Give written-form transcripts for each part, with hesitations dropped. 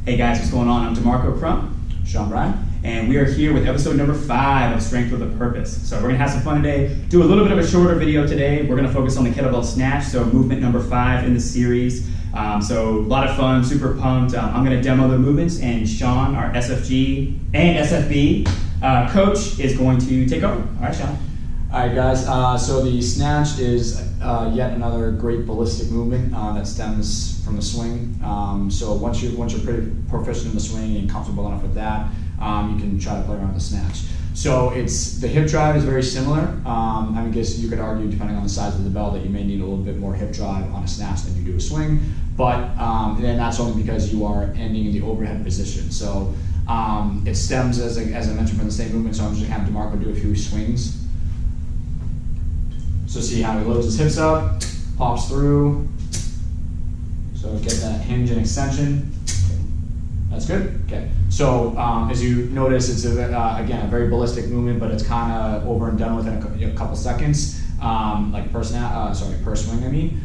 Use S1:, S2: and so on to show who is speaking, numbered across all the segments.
S1: Hey guys, what's going on? I'm Demarco Sean Bryan, and we are here with episode number 5 of Strength with a Purpose. So we're gonna have some fun today, do a little bit of a shorter video today. We're gonna focus on the Kettlebell Snatch, so movement number 5 in the series. So a lot of fun, super pumped. I'm gonna demo the movements, and Sean, our SFG and SFB coach, is going to take over. All right, Sean.
S2: All right, guys, so the snatch is yet another great ballistic movement that stems from the swing. So once you're pretty proficient in the swing and comfortable enough with that, you can try to play around with the snatch. So the hip drive is very similar. I guess you could argue, depending on the size of the bell, that you may need a little bit more hip drive on a snatch than you do a swing, but then that's only because you are ending in the overhead position. So it stems, as I mentioned, from the same movement, so I'm just gonna have Demarco do a few swings. So see how he loads his hips up, pops through. So get that hinge and extension. Okay. That's good. Okay. So as you notice, it's again a very ballistic movement, but it's kind of over and done within a couple seconds, like per swing. I mean,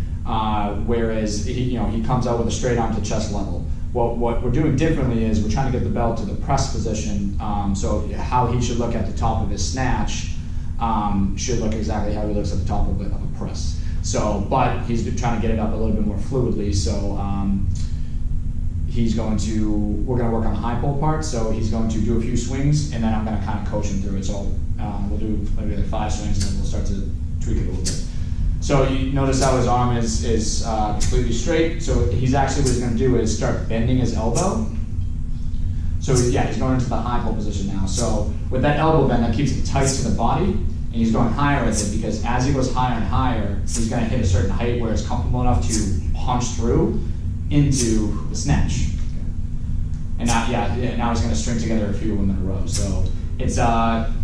S2: whereas he comes out with a straight arm to chest level. Well, what we're doing differently is we're trying to get the bell to the press position. So how he should look at the top of his snatch should look exactly how he looks at the top of a press. So, but he's trying to get it up a little bit more fluidly. So we're going to work on the high pull part. So he's going to do a few swings, and then I'm going to kind of coach him through it. So we'll do maybe like 5 swings, and then we'll start to tweak it a little bit. So you notice how his arm is completely straight. So what he's going to do is start bending his elbow. So yeah, he's going into the high pull position now. So with that elbow bend, that keeps it tight to the body, and he's going higher with it, because as he goes higher and higher, he's going to hit a certain height where it's comfortable enough to punch through into the snatch. Okay. And now he's going to string together a few of them in a row. So it's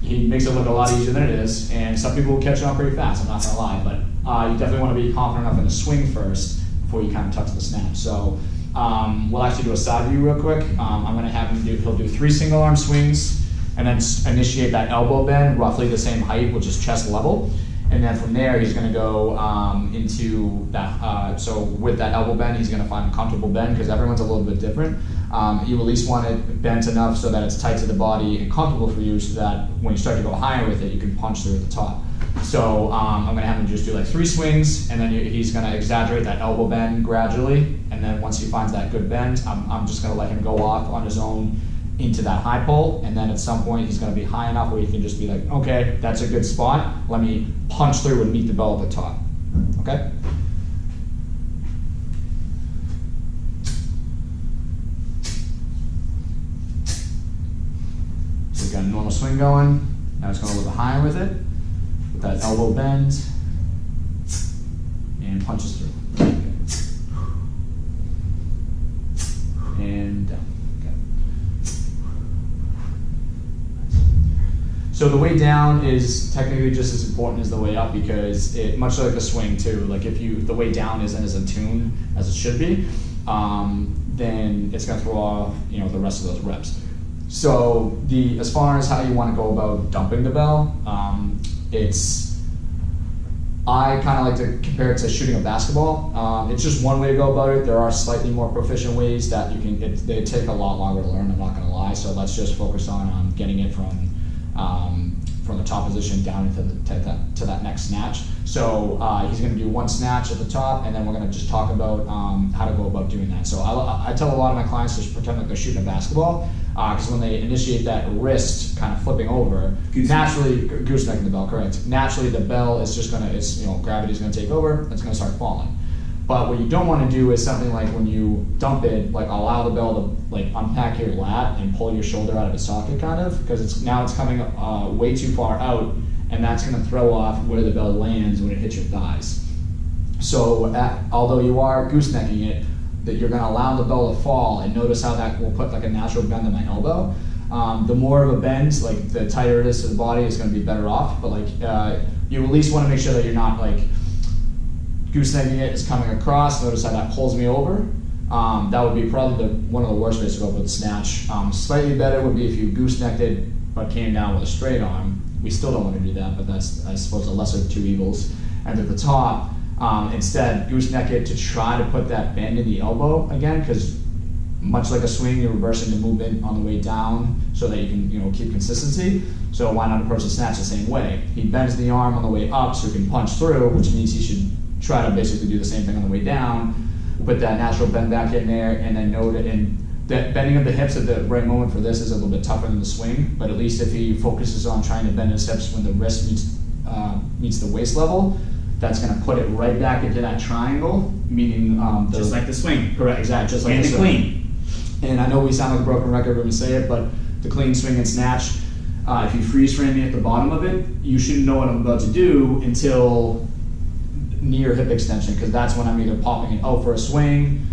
S2: he makes it look a lot easier than it is, and some people will catch on pretty fast, I'm not going to lie, but you definitely want to be confident enough in the swing first before you kind of touch the snatch. So we'll actually do a side view real quick. I'm going to have him he'll do 3 single arm swings, and then initiate that elbow bend, roughly the same height, which is chest level. And then from there, he's going to go into that, so with that elbow bend, he's going to find a comfortable bend, because everyone's a little bit different. You at least want it bent enough so that it's tight to the body and comfortable for you, so that when you start to go higher with it, you can punch through at the top. So I'm going to have him just do like 3 swings, and then he's going to exaggerate that elbow bend gradually. And then once he finds that good bend, I'm just going to let him go off on his own into that high pull. And then at some point, he's going to be high enough where he can just be like, okay, that's a good spot. Let me punch through and meet the bell at the top. Okay? So we've got a normal swing going. Now he's going a little bit higher with it. With that elbow bend, and punches through. Okay. And down. Okay. So the way down is technically just as important as the way up, because it, much like the swing too, like if the way down isn't as in tune as it should be, then it's going to throw off the rest of those reps. So as far as how you want to go about dumping the bell, I kind of like to compare it to shooting a basketball. It's just one way to go about it. There are slightly more proficient ways that you can. They take a lot longer to learn, I'm not going to lie. So let's just focus on getting it from the top position down into to that next snatch. So he's going to do 1 snatch at the top, and then we're going to just talk about how to go about doing that. So I tell a lot of my clients to just pretend like they're shooting a basketball, because when they initiate that wrist kind of flipping over, naturally, goosenecking the bell, correct. Naturally, the bell is just going to, gravity's going to take over, it's going to start falling. But what you don't want to do is something like when you dump it, like allow the bell to like unpack your lat and pull your shoulder out of its socket, kind of, because now it's coming way too far out, and that's going to throw off where the bell lands when it hits your thighs. So although you are goosenecking it, that you're going to allow the bell to fall, and notice how that will put like a natural bend in my elbow. The more of a bend, like the tighter it is to the body, it's going to be better off. But like you at least want to make sure that you're not like goosenecking it is coming across. Notice how that pulls me over. That would be probably one of the worst ways to go with the snatch. Slightly better would be if you goosenecked it but came down with a straight arm. We still don't want to do that, but that's, I suppose, a lesser of 2 evils. And at the top, instead, gooseneck it to try to put that bend in the elbow again, because much like a swing, you're reversing the movement on the way down so that you can keep consistency. So why not approach the snatch the same way? He bends the arm on the way up so he can punch through, which means he should try to basically do the same thing on the way down, put that natural bend back in there, and then note it. And that bending of the hips at the right moment for this is a little bit tougher than the swing, but at least if he focuses on trying to bend his hips when the wrist meets the waist level, that's going to put it right back into that triangle, meaning
S1: just like the swing.
S2: Correct, exactly, just like
S1: and
S2: the
S1: swing.
S2: Clean. And I know we sound like a broken record when we say it, but the clean, swing, and snatch, if you freeze frame me at the bottom of it, you shouldn't know what I'm about to do until near hip extension, because that's when I'm either popping it out for a swing,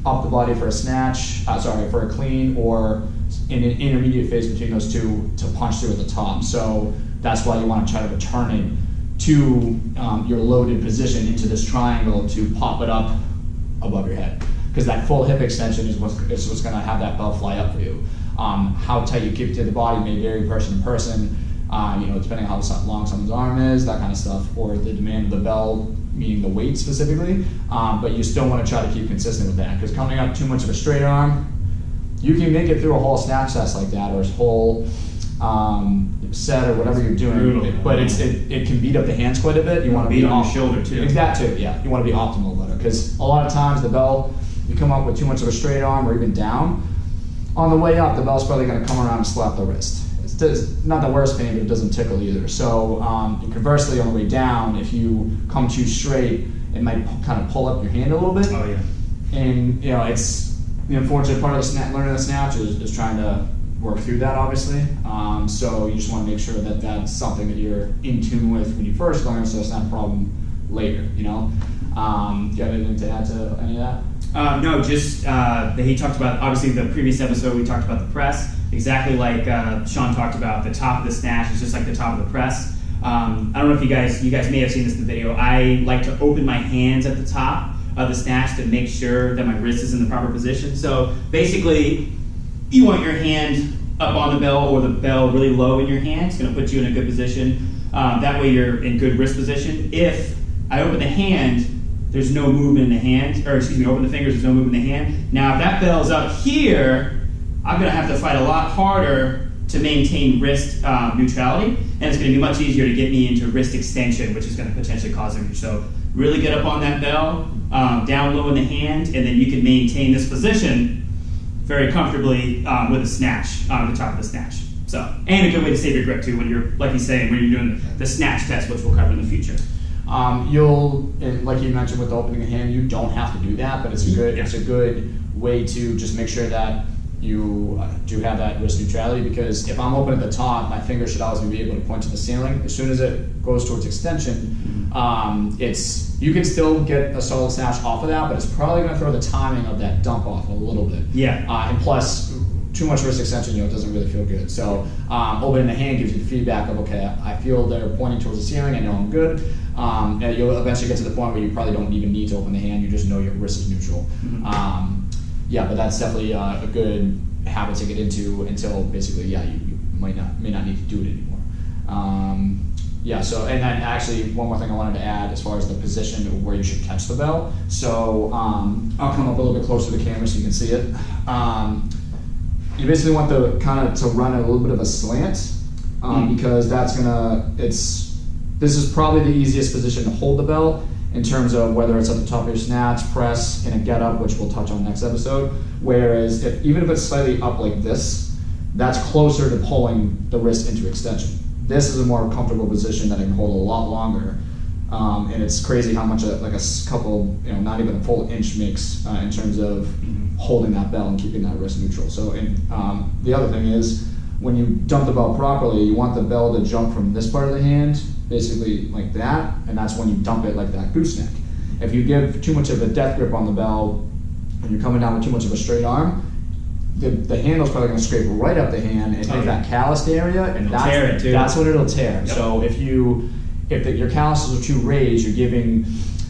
S2: up the body for a snatch, for a clean, or in an intermediate phase between those two to punch through at the top. So that's why you want to try to return it to your loaded position into this triangle to pop it up above your head. Because that full hip extension is what's going to have that bell fly up for you. How tight you keep it to the body may vary person to person, depending on how long someone's arm is, that kind of stuff, or the demand of the bell, meaning the weight specifically. But you still want to try to keep consistent with that, because coming up too much of a straight arm, you can make it through a whole snatch test like that, or a whole set, or whatever you're doing.
S1: Brutal.
S2: But it can beat up the hands quite a bit. You want to
S1: beat on your shoulder too.
S2: That too, yeah. You want to be optimal about it, because a lot of times the bell, you come up with too much of a straight arm or even down, on the way up the bell's probably going to come around and slap the wrist. It's not the worst pain, but it doesn't tickle either. So conversely, on the way down, if you come too straight, it might kind of pull up your hand a little bit.
S1: Oh yeah.
S2: And it's the unfortunate part of learning the snatch is trying to work through that, obviously. So you just want to make sure that that's something that you're in tune with when you first learn, so it's not a problem later. Do you have anything to add to any of that?
S1: No, just that he talked about, obviously the previous episode we talked about the press, exactly like Sean talked about. The top of the snatch is just like the top of the press. I don't know if you guys may have seen this in the video. I like to open my hands at the top of the snatch to make sure that my wrist is in the proper position. So basically, you want your hand up on the bell or the bell really low in your hand. It's going to put you in a good position. That way you're in good wrist position. If I open the hand, there's no movement in the hand, or excuse me, open the fingers, there's no movement in the hand. Now, if that bell's up here, I'm gonna have to fight a lot harder to maintain wrist neutrality, and it's gonna be much easier to get me into wrist extension, which is gonna potentially cause injury. So really get up on that bell, down low in the hand, and then you can maintain this position very comfortably with a snatch on the top of the snatch. So, and a good way to save your grip too when you're, like he's saying, when you're doing the snatch test, which we'll cover in the future.
S2: Like you mentioned with the opening the hand, you don't have to do that, but it's a good way to just make sure that you do have that wrist neutrality, because if I'm open at the top, my finger should always be able to point to the ceiling. As soon as it goes towards extension, you can still get a solid snatch off of that, but it's probably going to throw the timing of that dump off a little bit.
S1: Yeah.
S2: And plus, too much wrist extension, it doesn't really feel good. So opening the hand gives you the feedback of, okay, I feel they're pointing towards the ceiling, I know I'm good. And you'll eventually get to the point where you probably don't even need to open the hand, you just know your wrist is neutral. But that's definitely a good habit to get into until basically, you may not need to do it anymore. And then actually one more thing I wanted to add as far as the position of where you should catch the bell. So I'll come up a little bit closer to the camera so you can see it. You basically want the to run a little bit of a slant, because this is probably the easiest position to hold the bell in terms of whether it's at the top of your snatch, press, in a get up, which we'll touch on next episode. Whereas even if it's slightly up like this, that's closer to pulling the wrist into extension. This is a more comfortable position that I can hold a lot longer. And it's crazy how much a couple, not even a full inch makes in terms of holding that bell and keeping that wrist neutral. So, the other thing is, when you dump the bell properly, you want the bell to jump from this part of the hand, basically like that, and that's when you dump it like that gooseneck. If you give too much of a death grip on the bell, and you're coming down with too much of a straight arm, the handle's probably going to scrape right up the hand and hit that calloused area, and that's what it'll tear. Yep. So if your calluses are too raised, you're giving,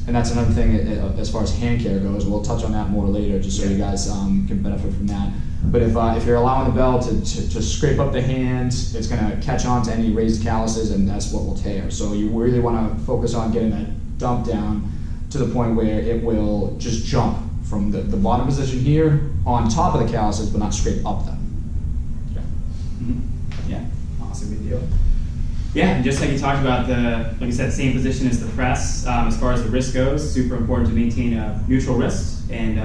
S2: and that's another thing as far as hand care goes. We'll touch on that more later, just so you guys can benefit from that. But if you're allowing the bell to scrape up the hand, it's going to catch on to any raised calluses, and that's what will tear. So you really want to focus on getting that dump down to the point where it will just jump from the bottom position here on top of the calluses, but not scrape up them.
S1: Yeah, awesome, good deal. Yeah, and just like you talked about, like I said, same position as the press. As far as the wrist goes, super important to maintain a neutral wrist. And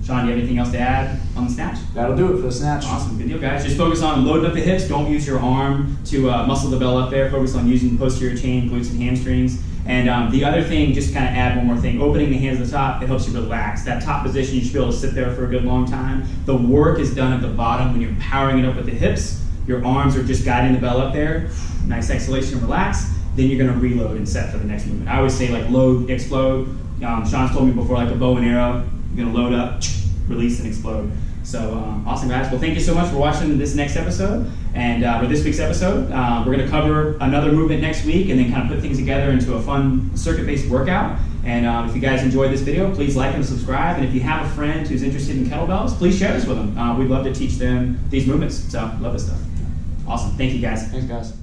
S1: Sean, do you have anything else to add on the snatch?
S2: That'll do it for the snatch.
S1: Awesome, good deal, guys. Just focus on loading up the hips. Don't use your arm to muscle the bell up there. Focus on using the posterior chain, glutes and hamstrings. And the other thing, just kind of add one more thing, opening the hands at the top, it helps you relax. That top position, you should be able to sit there for a good long time. The work is done at the bottom when you're powering it up with the hips. Your arms are just guiding the bell up there. Nice exhalation, relax. Then you're gonna reload and set for the next movement. I always say like load, explode. Sean's told me before, like a bow and arrow, you're gonna load up, release and explode. So awesome, guys. Well, thank you so much for watching this next episode. And for this week's episode, we're gonna cover another movement next week and then kind of put things together into a fun circuit-based workout. And if you guys enjoyed this video, please like and subscribe. And if you have a friend who's interested in kettlebells, please share this with them. We'd love to teach them these movements. So love this stuff. Awesome. Thank you, guys.
S2: Thanks, guys.